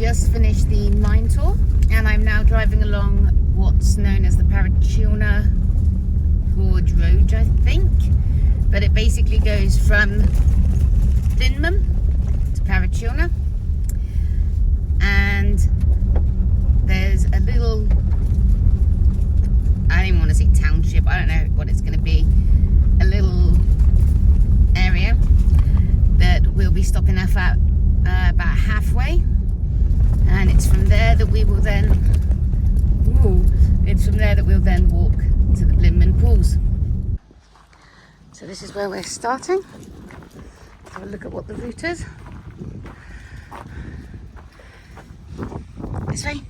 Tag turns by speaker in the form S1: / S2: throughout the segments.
S1: just finished the mine tour and I'm now driving along what's known as the Parachuna Gorge Road, I think. But it basically goes from Blinman to Parachuna, and there's a little, I don't even want to say township, I don't know what it's going to be, a little area that we'll be stopping off at about halfway, and it's from there that we will then walk to the Blinman pools. So this is where we're starting. Let's have a look at what the route is. This way.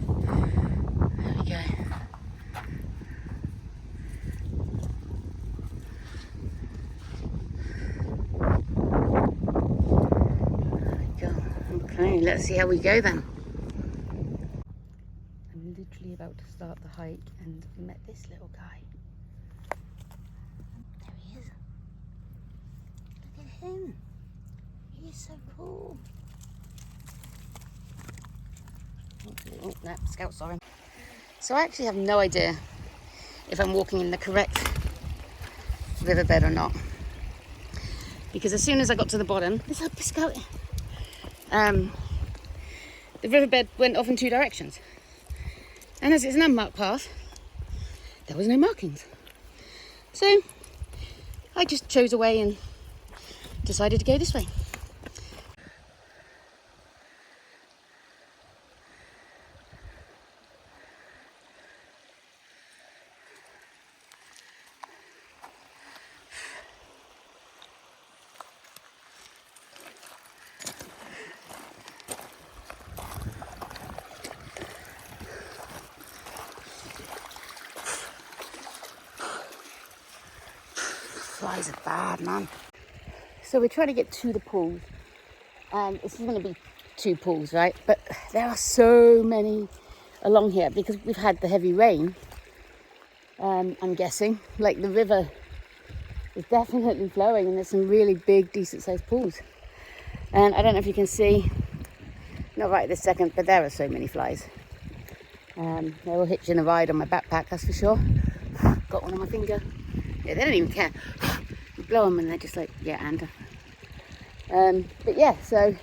S1: There we go. Okay, let's see how we go then. I'm literally about to start the hike and met this little guy. There he is. Look at him. He is so cool. Oh, no, Scout saw him. So I actually have no idea if I'm walking in the correct riverbed or not. Because as soon as I got to the bottom, there's a Scout. The riverbed went off in two directions, and as it's an unmarked path, there was no markings. So I just chose a way and decided to go this way. Flies are bad, man. So we're trying to get to the pools, and this is going to be 2 pools, right? But there are so many along here because we've had the heavy rain. I'm guessing, like, the river is definitely flowing, and there's some really big, decent-sized pools. And I don't know if you can see, not right this second, but there are so many flies. They're all hitching a ride on my backpack, that's for sure. Got one on my finger. Yeah, they don't even care. You blow them and they're just like, yeah, and. But yeah, so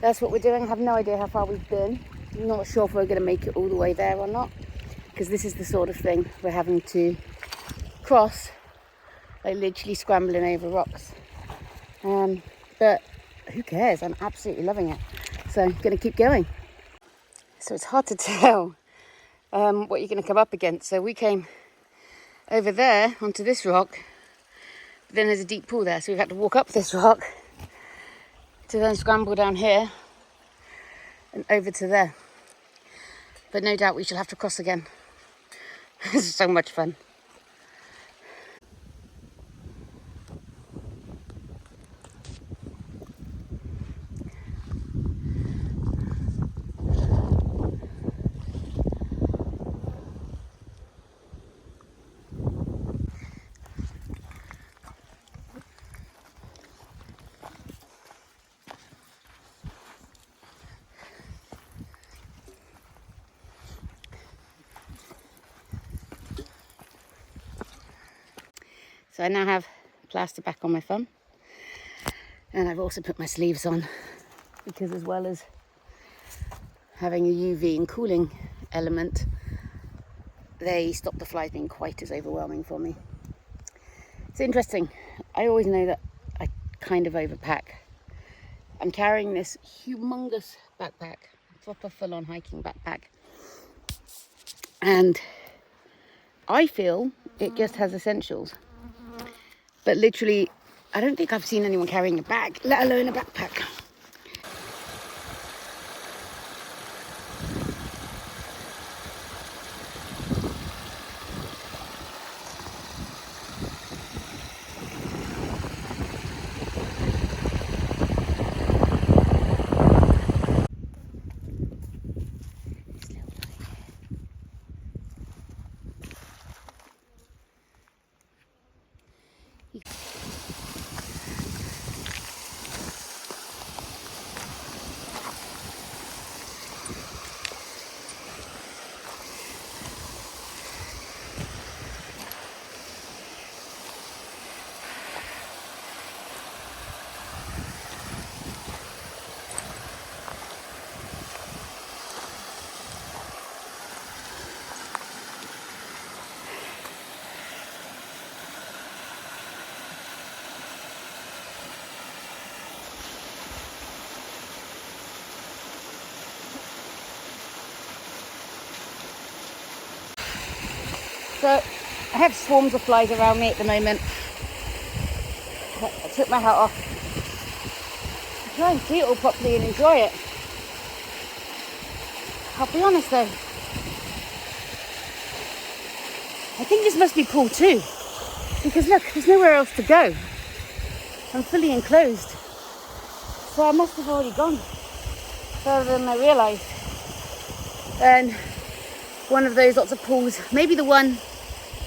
S1: that's what we're doing. I have no idea how far we've been. I'm not sure if we're going to make it all the way there or not, because this is the sort of thing we're having to cross, like literally scrambling over rocks. But who cares? I'm absolutely loving it. So I'm going to keep going. So it's hard to tell what you're going to come up against. So we came over there onto this rock, but then there's a deep pool there, so we've had to walk up this rock to then scramble down here and over to there. But no doubt we shall have to cross again. This is so much fun. So I now have plaster back on my thumb, and I've also put my sleeves on because, as well as having a UV and cooling element, they stop the flies being quite as overwhelming for me. It's interesting. I always know that I kind of overpack. I'm carrying this humongous backpack, proper full-on hiking backpack, and I feel it just has essentials. But literally, I don't think I've seen anyone carrying a bag, let alone a backpack. So I have swarms of flies around me at the moment. I took my hat off. I try and see it all properly and enjoy it. I'll be honest though, I think this must be pool 2, because look, there's nowhere else to go. I'm fully enclosed, so I must have already gone further than I realised. And one of those lots of pools, maybe the one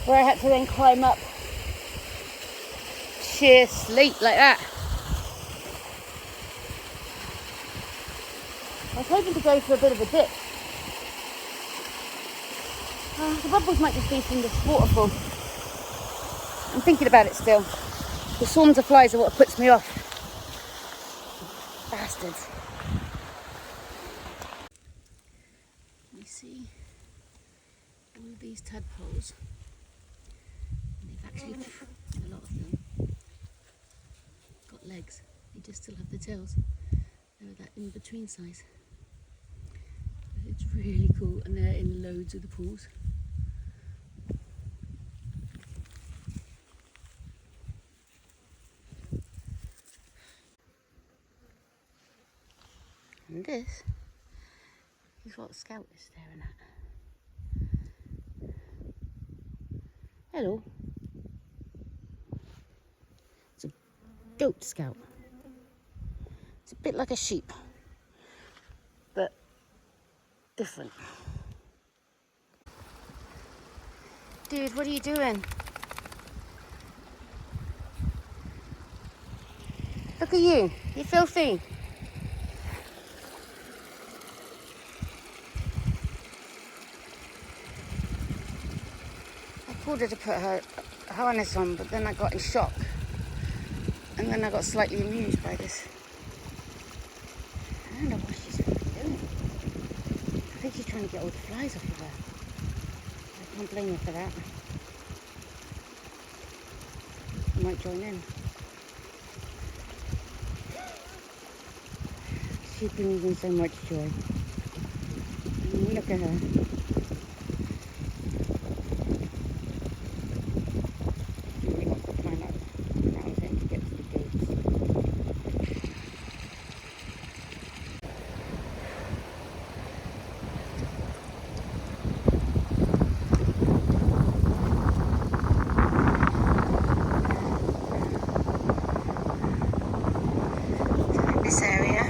S1: where I had to then climb up sheer slate like that. I was hoping to go for a bit of a dip. The bubbles might just be from this waterfall. I'm thinking about it still. The swarms of flies are what puts me off. Bastards. You see all of these tadpoles. They've actually, a lot of them, got legs. They just still have the tails. They're that in between size. It's really cool, and they're in loads of the pools. And this is what Scout is staring at. Hello. It's a goat Scout. It's a bit like a sheep, but different. Dude, what are you doing? Look at you. You're filthy. I told her to put her harness on, but then I got in shock. And then I got slightly amused by this. I don't know what she's doing. I think she's trying to get all the flies off of her. I can't blame her for that. I might join in. She's bringing me so much joy. And look at her. She wants to climb up the mountain to get to the goats. So in this area,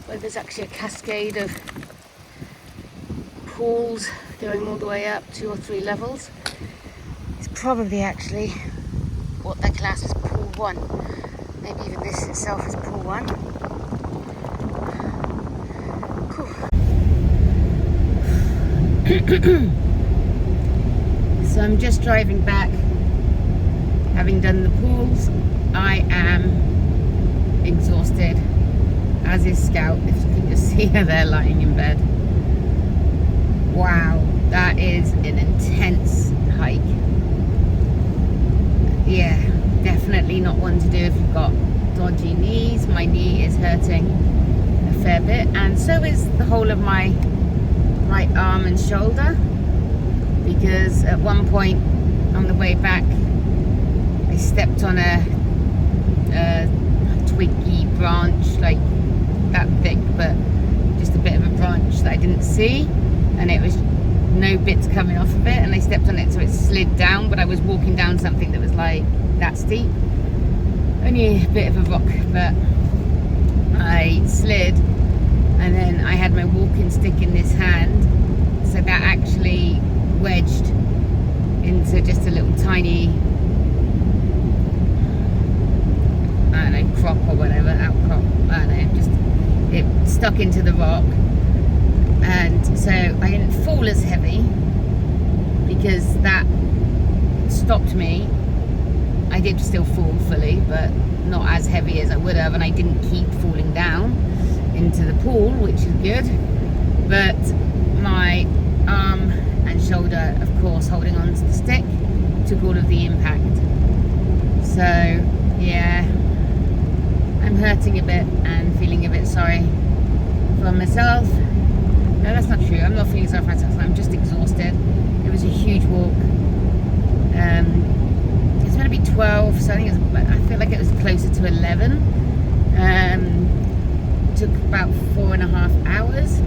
S1: where there's actually a cascade of pools going all the way up 2 or 3 levels, it's probably actually what they class as pool 1. Maybe even this itself is pool 1. Cool. So I'm just driving back, having done the pools. I am exhausted, as is Scout, if you can just see her there lying in bed. Wow, that is an intense hike. Yeah, definitely not one to do if you've got dodgy knees. My knee is hurting a fair bit, and so is the whole of my right arm and shoulder, because at one point on the way back I stepped on a twiggy branch, like that thick, but just a bit of a branch that I didn't see, and it was no bits coming off of it, and I stepped on it so it slid down, but I was walking down something that was like that steep, only a bit of a rock, but I slid, and then I had my walking stick in this hand, so that actually wedged into just a little tiny, I don't know, crop or whatever, outcrop, I don't know, just it stuck into the rock. And so I didn't fall as heavy because that stopped me. I did still fall fully, but not as heavy as I would have, and I didn't keep falling down into the pool, which is good. But my arm and shoulder, of course, holding on to the stick, took all of the impact. So yeah, I'm hurting a bit and feeling a bit sorry for myself. No, that's not true. I'm not feeling sorry for myself. I'm just exhausted. It was was a huge walk. It's meant to be 12, so I feel like it was closer to 11. Took about 4.5 hours.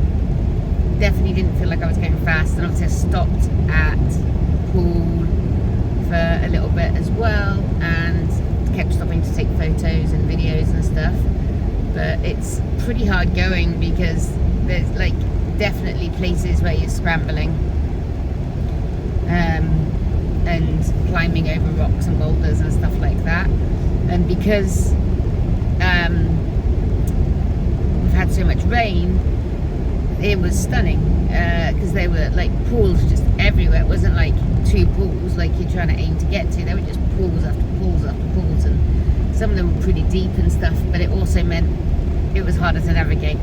S1: Definitely didn't feel like I was going fast, and obviously I stopped at the pool for a little bit as well, and kept stopping to take photos and videos and stuff. But it's pretty hard going because there's like definitely places where you're scrambling and climbing over rocks and boulders and stuff like that. And because we've had so much rain, it was stunning because there were like pools just everywhere. It wasn't like 2 pools like you're trying to aim to get to. There were just pools after pools after pools, and some of them were pretty deep and stuff, but it also meant it was harder to navigate.